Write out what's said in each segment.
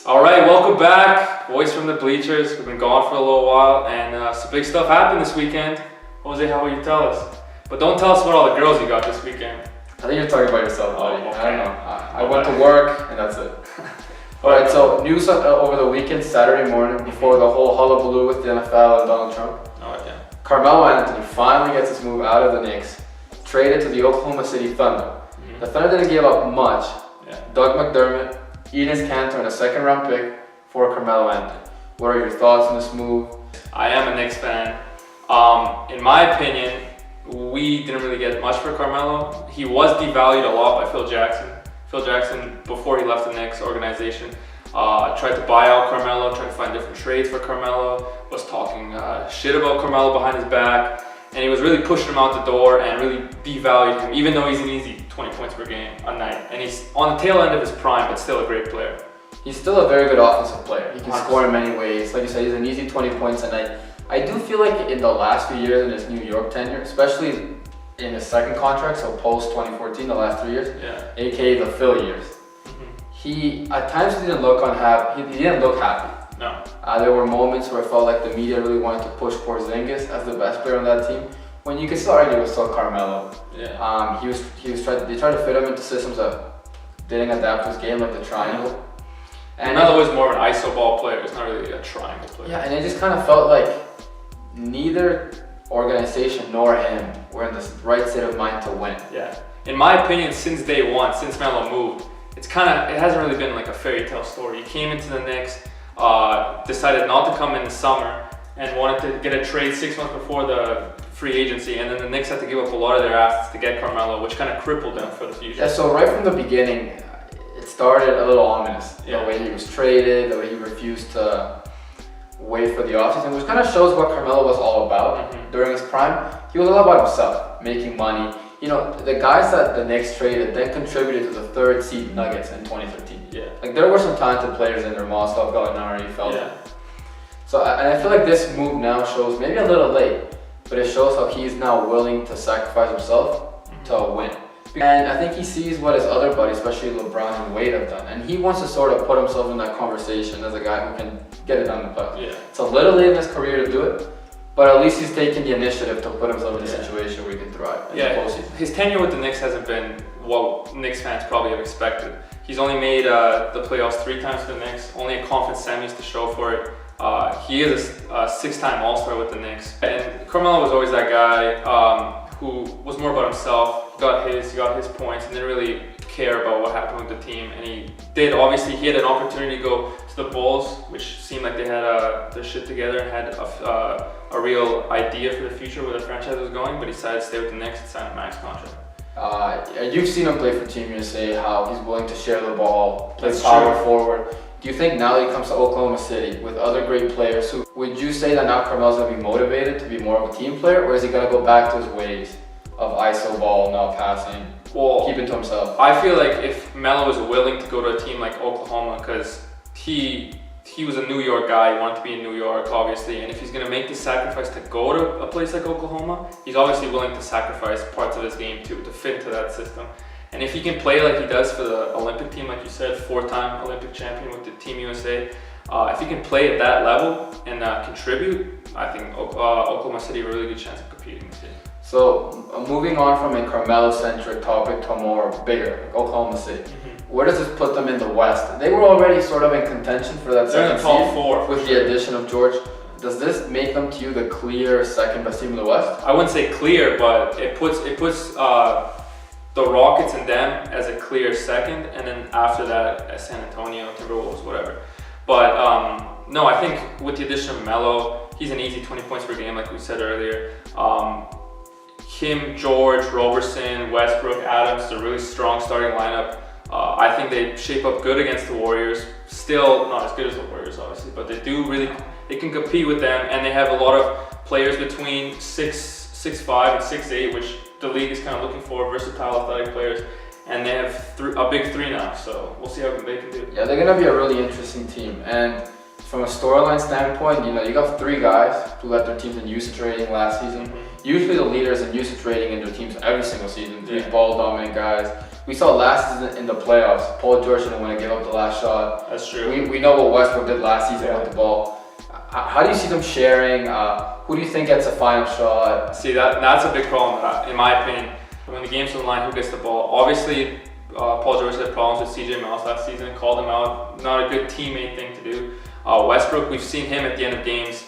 All right, welcome back, boys from the bleachers. We've been gone for a little while, and some big stuff happened this weekend. Jose, how will you tell us? But don't tell us about all the girls you got this weekend. I think you're talking about yourself, buddy. Okay. I don't know. I went to work, and that's it. Alright, so news over the weekend, Saturday morning, before the whole hullabaloo with the NFL and Donald Trump. Oh, yeah. Carmelo Anthony finally gets his move out of the Knicks, traded to the Oklahoma City Thunder. Mm-hmm. The Thunder didn't give up much. Yeah. Doug McDermott, Enes Kanter, and a second-round pick for Carmelo Anthony. What are your thoughts on this move? I am a Knicks fan. In my opinion, we didn't really get much for Carmelo. He was devalued a lot by Phil Jackson. Phil Jackson, before he left the Knicks organization, tried to buy out Carmelo, tried to find different trades for Carmelo, was talking shit about Carmelo behind his back, and he was really pushing him out the door and really devalued him, even though he's an easy 20 points per game a night. And he's on the tail end of his prime, but still a great player. He's still a very good offensive player. He can 100%. score in many ways. Like you said, he's an easy 20 points a night. I do feel like in the last few years in his New York tenure, especially in his second contract, so post 2014, the last 3 years, Yeah. aka the Phil years, he at times didn't look he didn't look happy. No. There were moments where I felt like the media really wanted to push Porzingis as the best player on that team, when you could still argue it was still Carmelo. Yeah. They tried to fit him into systems that didn't adapt to his game, like the triangle. And Melo is more of an iso ball player. It's not really a triangle player. Yeah, and it just kind of felt like neither organization nor him were in the right state of mind to win. Yeah. In my opinion, since day one, since Melo moved, it hasn't really been like a fairy tale story. He came into the Knicks, decided not to come in the summer, and wanted to get a trade 6 months before the free agency, and then the Knicks had to give up a lot of their assets to get Carmelo, which kind of crippled them for the future. Yeah, so right from the beginning, it started a little ominous. Yeah. The way he was traded, the way he refused to wait for the offseason, which kind of shows what Carmelo was all about. During his prime, he was all about himself, making money. You know, the guys that the Knicks traded then contributed to the third seed Nuggets in 2013. Yeah. Like, there were some talented players in there, Mostov, Gallinari, Felton. Yeah. So, and I feel like this move now shows, maybe a little late, but it shows how he's now willing to sacrifice himself to win. And I think he sees what his other buddies, especially LeBron and Wade, have done. And he wants to sort of put himself in that conversation as a guy who can get it done in the playoffs. Yeah. It's a little late in his career to do it, but at least he's taking the initiative to put himself in a situation where he can thrive in the postseason. His tenure with the Knicks hasn't been what Knicks fans probably have expected. He's only made the playoffs 3 times for the Knicks, only a conference semis to show for it. He is a 6-time All-Star with the Knicks. And Carmelo was always that guy who was more about himself. He got his points, and didn't really care about what happened with the team. And he did, obviously, he had an opportunity to go to the Bulls, which seemed like they had their shit together and had a real idea for the future where the franchise was going, but he decided to stay with the Knicks and sign a max contract. You've seen him play for Team USA, how he's willing to share the ball, play That's power true. forward. Do you think now that he comes to Oklahoma City with other great players, would you say that now Carmelo's going to be motivated to be more of a team player, or is he going to go back to his ways of iso ball, no passing, keep it to himself? I feel like if Melo was willing to go to a team like Oklahoma, because he was a New York guy, he wanted to be in New York, obviously, and if he's going to make the sacrifice to go to a place like Oklahoma, he's obviously willing to sacrifice parts of his game too, to fit into that system. And if he can play like he does for the Olympic team, like you said, 4-time Olympic champion with the Team USA, if he can play at that level and contribute, I think Oklahoma City have a really good chance of competing this year. So moving on from a Carmelo-centric topic to a more bigger, like Oklahoma City. Where does this put them in the West? They were already sort of in contention for that They're in second the top seed 4 with the addition of George. Does this make them to you the clear second best team in the West? I wouldn't say clear, but it puts the Rockets and them as a clear second, and then after that, San Antonio, Timberwolves, whatever. But no, I think with the addition of Melo, he's an easy 20 points per game, like we said earlier. Him, George, Roberson, Westbrook, Adams is a really strong starting lineup. I think they shape up good against the Warriors. Still not as good as the Warriors, obviously, but they can compete with them, and they have a lot of players between 6'5" and 6'8", which the league is kind of looking for, versatile athletic players, and they have a big 3 now, so we'll see how they can do. Yeah, they're going to be a really interesting team, and from a storyline standpoint, you got 3 guys who led their teams in usage rating last season. Usually the leaders in usage rating in their teams every single season, 3 ball dominant guys. We saw last season in the playoffs, Paul George didn't want to give up the last shot. That's true. We know what Westbrook did last season with the ball. How do you see them sharing? Who do you think gets the final shot? See, that's a big problem, in my opinion. When the game's on the line, who gets the ball? Obviously, Paul George had problems with CJ Miles last season, called him out. Not a good teammate thing to do. Westbrook, we've seen him at the end of games,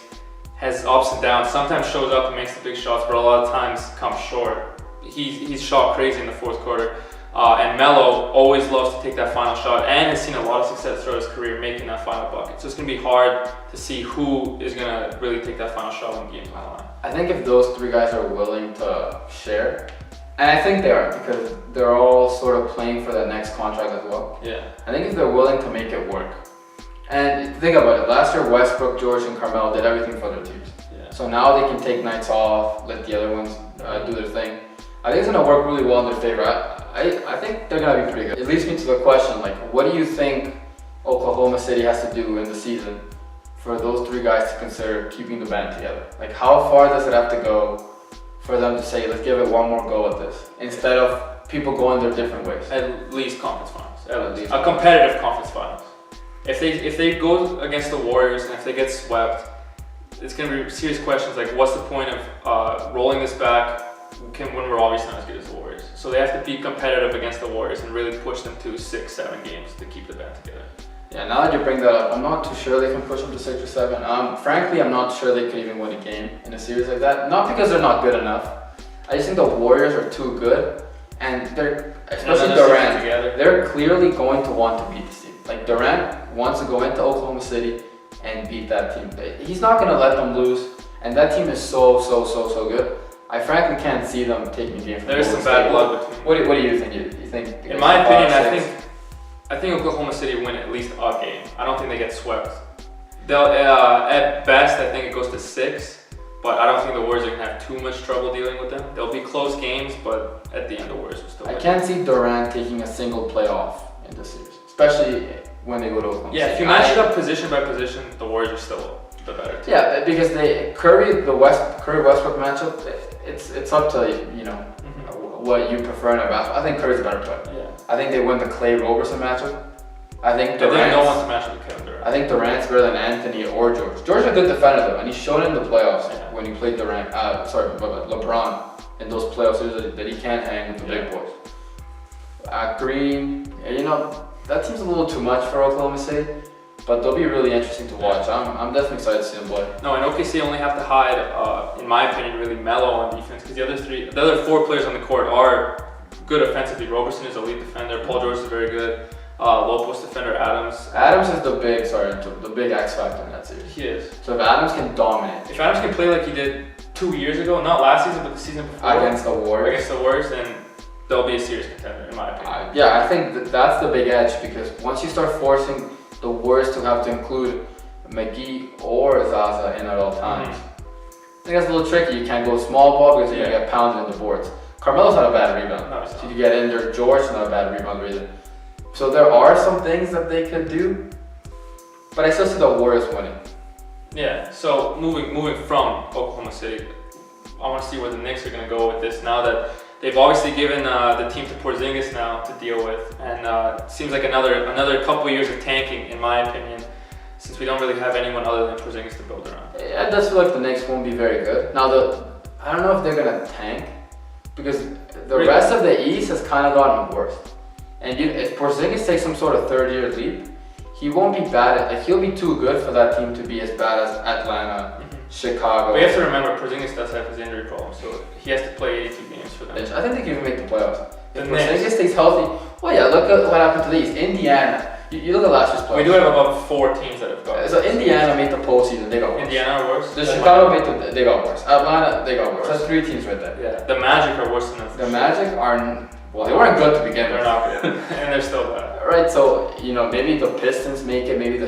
has ups and downs. Sometimes shows up and makes the big shots, but a lot of times comes short. He's shot crazy in the fourth quarter. And Melo always loves to take that final shot and has seen a lot of success throughout his career making that final bucket. So it's going to be hard to see who is going to really take that final shot when the game's on the line. I think if those three guys are willing to share, and I think they are because they're all sort of playing for that next contract as well. Yeah. I think if they're willing to make it work. And think about it, last year Westbrook, George, and Carmelo did everything for their teams. Yeah. So now they can take nights off, let the other ones do their thing. I think it's going to work really well in their favor. I think they're going to be pretty good. It leads me to the question, like, what do you think Oklahoma City has to do in the season for those three guys to consider keeping the band together? Like, how far does it have to go for them to say, let's give it one more go at this, instead of people going their different ways? At least conference finals. At least. A competitive conference finals. If they go against the Warriors and if they get swept, it's going to be serious questions like, what's the point of rolling this back when we're obviously not as good as the Warriors? So they have to be competitive against the Warriors and really push them to 6-7 games to keep the band together. Yeah, now that you bring that up, I'm not too sure they can push them to 6 or 7. Frankly, I'm not sure they could even win a game in a series like that. Not because they're not good enough. I just think the Warriors are too good, and they're, especially Durant, they're clearly going to want to beat this team. Like, Durant wants to go into Oklahoma City and beat that team. He's not going to let them lose, and that team is so good. I frankly can't see them taking a game from There's some bad blood between. What do you think? You think? In my opinion, I think Oklahoma City win at least a game. I don't think they get swept. They'll at best, I think it goes to 6, but I don't think the Warriors are gonna have too much trouble dealing with them. They'll be close games, but at the end, the Warriors will still win. I can't see Durant taking a single playoff in this series, especially when they go to Oklahoma City. If you match it up position by position, the Warriors are still the better team. Yeah, because Curry Westbrook matchup, it's up to what you prefer in a basketball. I think Curry's a better player. Yeah. I think they win the Clay Roberson matchup. I think no one to match with Kevin Durant. I think Durant's better than Anthony or George. George's a good defender though, and he's shown in the playoffs when he played LeBron in those playoffs that he can't hang with the big boys. Green, that seems a little too much for Oklahoma City, but they'll be really interesting to watch. I'm definitely excited to see them play. No, and OKC only have to hide, in my opinion, really Melo on defense because the other 4 players on the court are good offensively. Roberson is a lead defender. Paul George is very good. Low post defender Adams. Adams is the big X factor in that series. He is. So if Adams can dominate, if Adams can play like he did 2 years ago, not last season but the season before, against the Warriors, then they'll be a serious contender in my opinion. I think that's the big edge because once you start forcing the Warriors to have to include McGee or Zaza in at all times, I think that's a little tricky. You can't go small ball because you get pounded in the boards. Carmelo's not a bad rebound. No, so you get in there. George's not a bad rebound either. So there are some things that they could do, but I still see the Warriors winning. Yeah. So moving from Oklahoma City, I want to see where the Knicks are going to go with this now that they've obviously given the team to Porzingis now to deal with, and it seems like another couple years of tanking, in my opinion, since we don't really have anyone other than Porzingis to build around. Yeah, it does feel like the Knicks won't be very good. Now, I don't know if they're gonna tank because the rest of the East has kind of gotten worse. And if Porzingis takes some sort of third-year leap, he won't be bad. He'll be too good for that team to be as bad as Atlanta, Chicago. But you have to remember, Porzingis does have his injury problem, so he has to play 82 games for them. I think they can even make the playoffs. If The Porzingis Knicks. stays healthy, well, yeah, look at what happened to the East. Indiana. You look at last year's playoffs. We do have about 4 teams that have gone. So Indiana made the postseason. They got worse. Indiana are worse. The Chicago they got worse. Atlanta, they got worse. That's 3 teams right there. Yeah. The Magic are worse than us. The Magic are, well, they weren't good to begin with. They're not good, and they're still bad. Right, so maybe the Pistons make it, maybe the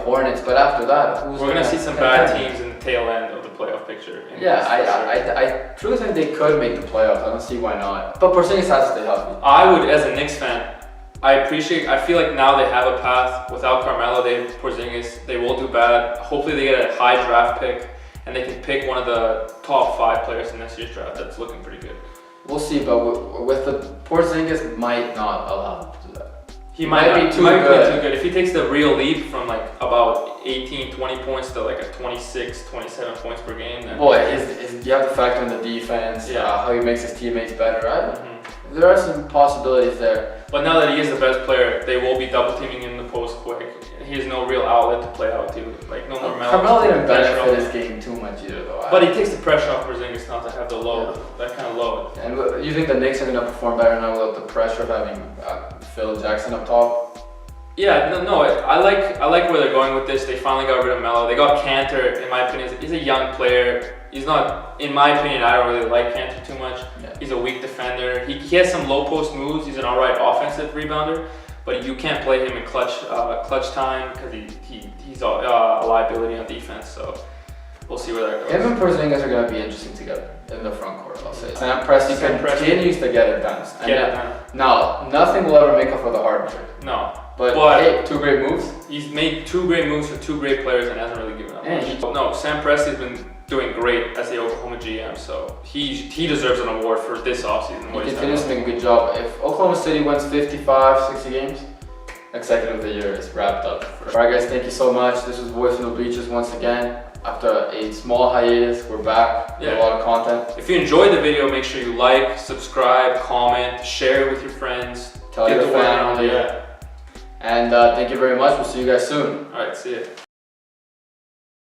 Hornets, but after that, we're gonna see some bad teams in the tail end of the playoff picture. Yeah, I truly think they could make the playoffs. I don't see why not. But Porzingis has to stay healthy. I would, as a Knicks fan, I feel like now they have a path. Without Carmelo, they have Porzingis. They will do bad. Hopefully they get a high draft pick and they can pick one of the top 5 players in this year's draft. That's looking pretty good. We'll see, but with the Porzingis might not allow him to do that. He might be not. too He might good. play too good. If he takes the real leap from like about 18, 20 points to like a 26, 27 points per game, then Boy, you have to factor in the defense, Yeah. how he makes his teammates better. Mhm. There are some possibilities there. But now that he is the best player, they will be double teaming him in the post quick. He has no real outlet to play out to. Like no more Carmelo didn't pressure benefit on his game too much either, though. But he takes the pressure off Porzingis now to have the load, that kind of load. And you think the Knicks are going to perform better now without the pressure of having Phil Jackson up top? Yeah, I like where they're going with this. They finally got rid of Melo. They got Cantor. In my opinion, he's a young player. He's not, in my opinion, I don't really like Cantor too much. Yeah. He's a weak defender. He has some low post moves. He's an alright offensive rebounder, but you can't play him in clutch time because he's a liability on defense. So we'll see where that goes. Him and Porzingis are going to be interesting together in the front court, I'll say. Sam Presti continues to get it done. Now, nothing will ever make up for the hard work. No. But hey, 2 great moves. He's made 2 great moves for 2 great players and hasn't really given up much. No, Sam Presti's been doing great as the Oklahoma GM, so he deserves an award for this offseason. He continues to make a good job. If Oklahoma City wins 55, 60 games, executive of the year is wrapped up. Alright guys, thank you so much. This was Voice from the Bleachers once again. After a small hiatus, we're back with a lot of content. If you enjoyed the video, make sure you like, subscribe, comment, share it with your friends. Tell your family. And thank you very much. We'll see you guys soon. Alright, see ya.